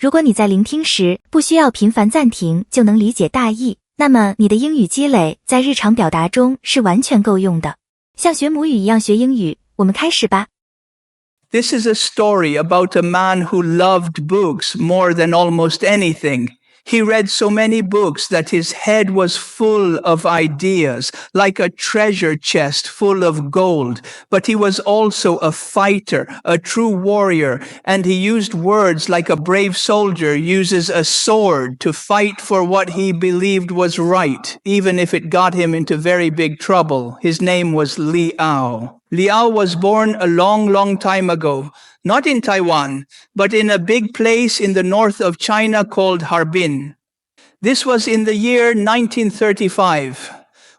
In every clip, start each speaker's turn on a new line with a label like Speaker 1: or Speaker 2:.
Speaker 1: 如果你在聆听时不需要频繁暂停就能理解大意，那么你的英语积累在日常表达中是完全够用的。像学母语一样学英语，我们开始吧。
Speaker 2: This is a story about a man who loved books more than almost anything. He read so many books that his head was full of ideas, like a treasure chest full of gold. But he was also a fighter, a true warrior, and he used words like a brave soldier uses a sword to fight for what he believed was right, even if it got him into very big trouble. His name was Liao. Liao was born a long time ago, not in Taiwan, but in a big place in the north of China called Harbin. This was in the year 1935.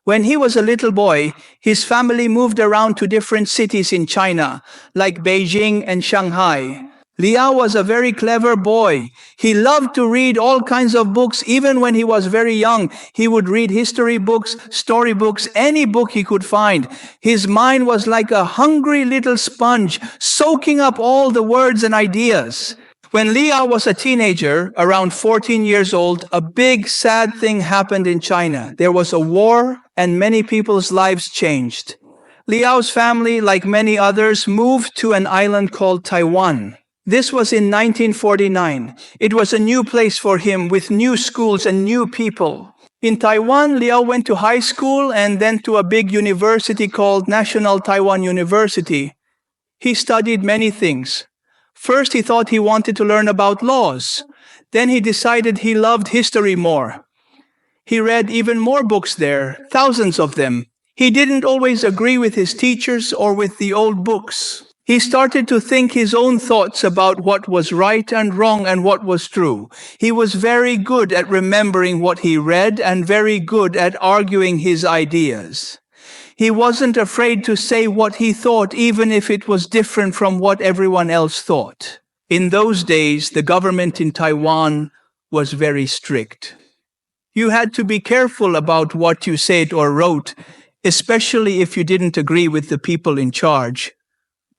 Speaker 2: When he was a little boy, his family moved around to different cities in China, like Beijing and Shanghai. Liao was a very clever boy. He loved to read all kinds of books. Even when he was very young, he would read history books, story books, any book he could find. His mind was like a hungry little sponge, soaking up all the words and ideas. When Liao was a teenager, around 14 years old, a big sad thing happened in China. There was a war, and many people's lives changed. Liao's family, like many others, moved to an island called Taiwan. This was in 1949. It was a new place for him with new schools and new people. In Taiwan, Liao went to high school and then to a big university called National Taiwan University. He studied many things. First, he thought he wanted to learn about laws. Then he decided he loved history more. He read even more books there, thousands of them. He didn't always agree with his teachers or with the old books. He started to think his own thoughts about what was right and wrong and what was true. He was very good at remembering what he read and very good at arguing his ideas. He wasn't afraid to say what he thought, even if it was different from what everyone else thought. In those days, the government in Taiwan was very strict. You had to be careful about what you said or wrote, especially if you didn't agree with the people in charge.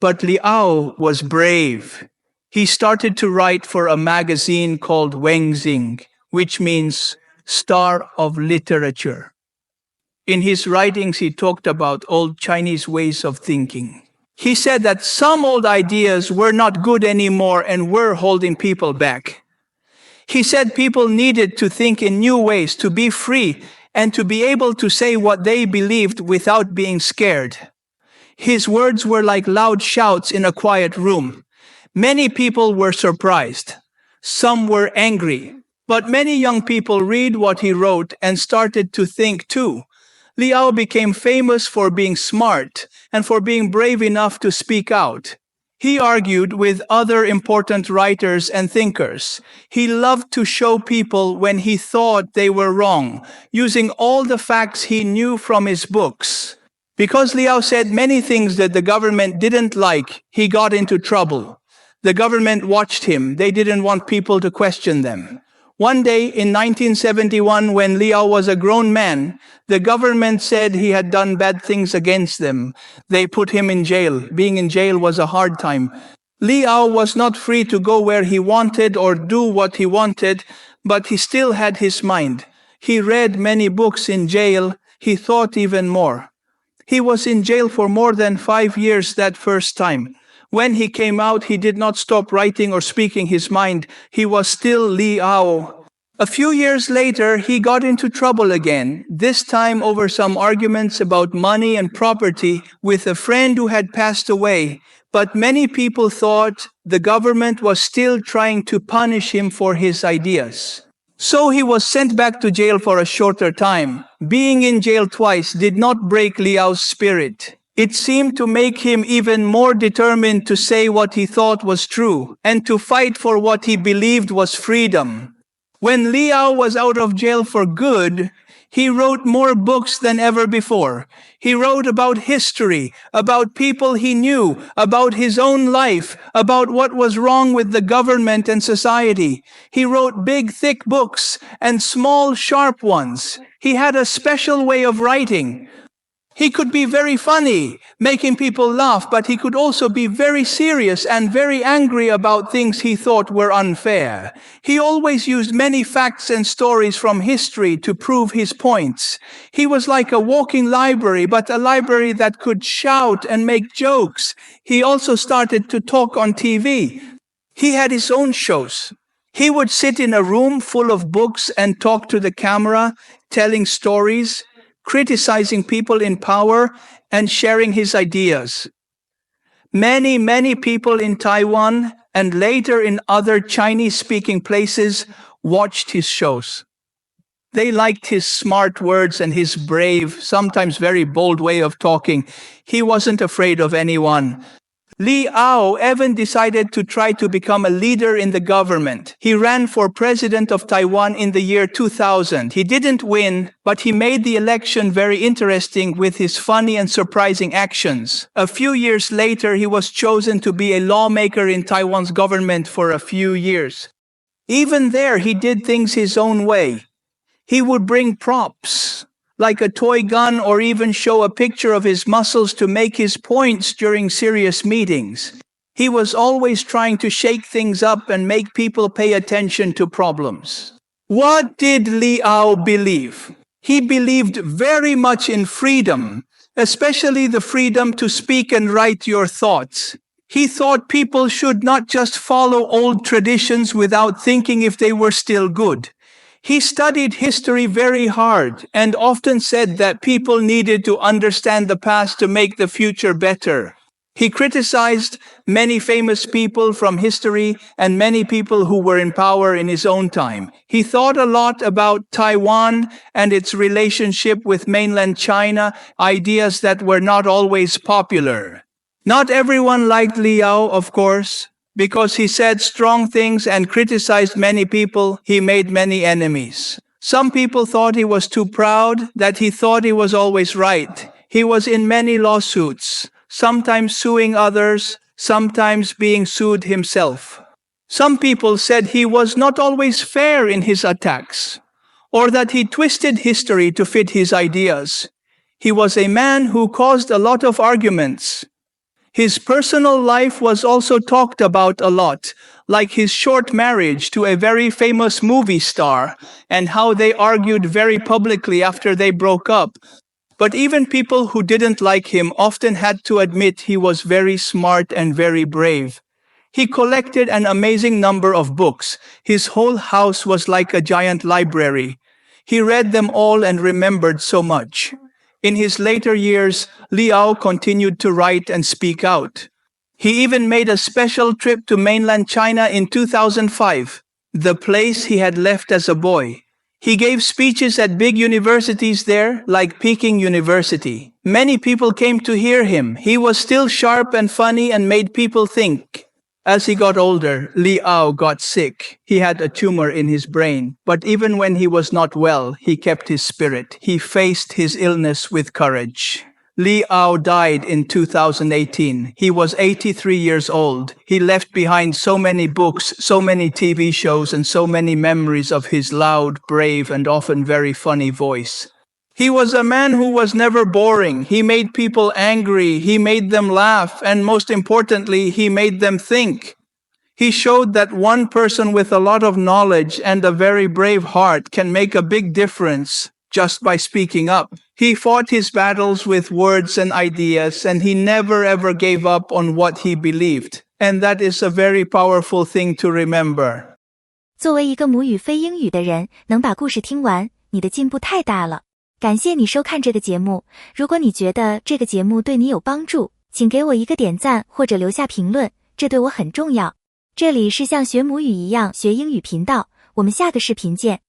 Speaker 2: But Liao was brave. He started to write for a magazine called Wengxing, which means Star of Literature. In his writings, he talked about old Chinese ways of thinking. He said that some old ideas were not good anymore and were holding people back. He said people needed to think in new ways, to be free, and to be able to say what they believed without being scared. His words were like loud shouts in a quiet room. Many people were surprised. Some were angry. But many young people read what he wrote and started to think too. Liao became famous for being smart and for being brave enough to speak out. He argued with other important writers and thinkers. He loved to show people when he thought they were wrong, using all the facts he knew from his books. Because Liao said many things that the government didn't like, he got into trouble. The government watched him. They didn't want people to question them. One day in 1971, when Liao was a grown man, the government said he had done bad things against them. They put him in jail. Being in jail was a hard time. Liao was not free to go where he wanted or do what he wanted, but he still had his mind. He read many books in jail. He thought even more. He was in jail for more than 5 years that first time. When he came out, he did not stop writing or speaking his mind. He was still Liao. A few years later, he got into trouble again, this time over some arguments about money and property with a friend who had passed away. But many people thought the government was still trying to punish him for his ideas. So he was sent back to jail for a shorter time. Being in jail twice did not break Liao's spirit. It seemed to make him even more determined to say what he thought was true and to fight for what he believed was freedom. When Liao was out of jail for good, he wrote more books than ever before. He wrote about history, about people he knew, about his own life, about what was wrong with the government and society. He wrote big, thick books and small, sharp ones. He had a special way of writing. He could be very funny, making people laugh, but he could also be very serious and very angry about things he thought were unfair. He always used many facts and stories from history to prove his points. He was like a walking library, but a library that could shout and make jokes. He also started to talk on TV. He had his own shows. He would sit in a room full of books and talk to the camera, telling stories, criticizing people in power, and sharing his ideas. Many people in Taiwan and later in other Chinese-speaking places watched his shows. They liked his smart words and his brave, sometimes very bold way of talking. He wasn't afraid of anyone. Liao even decided to try to become a leader in the government. He ran for president of Taiwan in the year 2000. He didn't win, but he made the election very interesting with his funny and surprising actions. A few years later, he was chosen to be a lawmaker in Taiwan's government for a few years. Even there, he did things his own way. He would bring props, like a toy gun, or even show a picture of his muscles to make his points during serious meetings. He was always trying to shake things up and make people pay attention to problems. What did Liao believe? He believed very much in freedom, especially the freedom to speak and write your thoughts. He thought people should not just follow old traditions without thinking if they were still good. He studied history very hard and often said that people needed to understand the past to make the future better. He criticized many famous people from history and many people who were in power in his own time. He thought a lot about Taiwan and its relationship with mainland China, ideas that were not always popular. Not everyone liked Liao, of course. Because he said strong things and criticized many people, he made many enemies. Some people thought he was too proud, that he thought he was always right. He was in many lawsuits, sometimes suing others, sometimes being sued himself. Some people said he was not always fair in his attacks, or that he twisted history to fit his ideas. He was a man who caused a lot of arguments. His personal life was also talked about a lot, like his short marriage to a very famous movie star, and how they argued very publicly after they broke up. But even people who didn't like him often had to admit he was very smart and very brave. He collected an amazing number of books. His whole house was like a giant library. He read them all and remembered so much. In his later years, Liao continued to write and speak out. He even made a special trip to mainland China in 2005, the place he had left as a boy. He gave speeches at big universities there, like Peking University. Many people came to hear him. He was still sharp and funny and made people think. As he got older, Liao got sick. He had a tumor in his brain. But even when he was not well, he kept his spirit. He faced his illness with courage. Liao died in 2018. He was 83 years old. He left behind so many books, so many TV shows, and so many memories of his loud, brave, and often very funny voice. He was a man who was never boring. He made people angry. He made them laugh. And most importantly, he made them think. He showed that one person with a lot of knowledge and a very brave heart can make a big difference just by speaking up. He fought his battles with words and ideas, and he never ever gave up on what he believed. And that is a very powerful thing to remember.
Speaker 1: 作为一个母语非英语的人，能把故事听完，你的进步太大了。感谢你收看这个节目，如果你觉得这个节目对你有帮助，请给我一个点赞或者留下评论，这对我很重要。这里是像学母语一样学英语频道，我们下个视频见。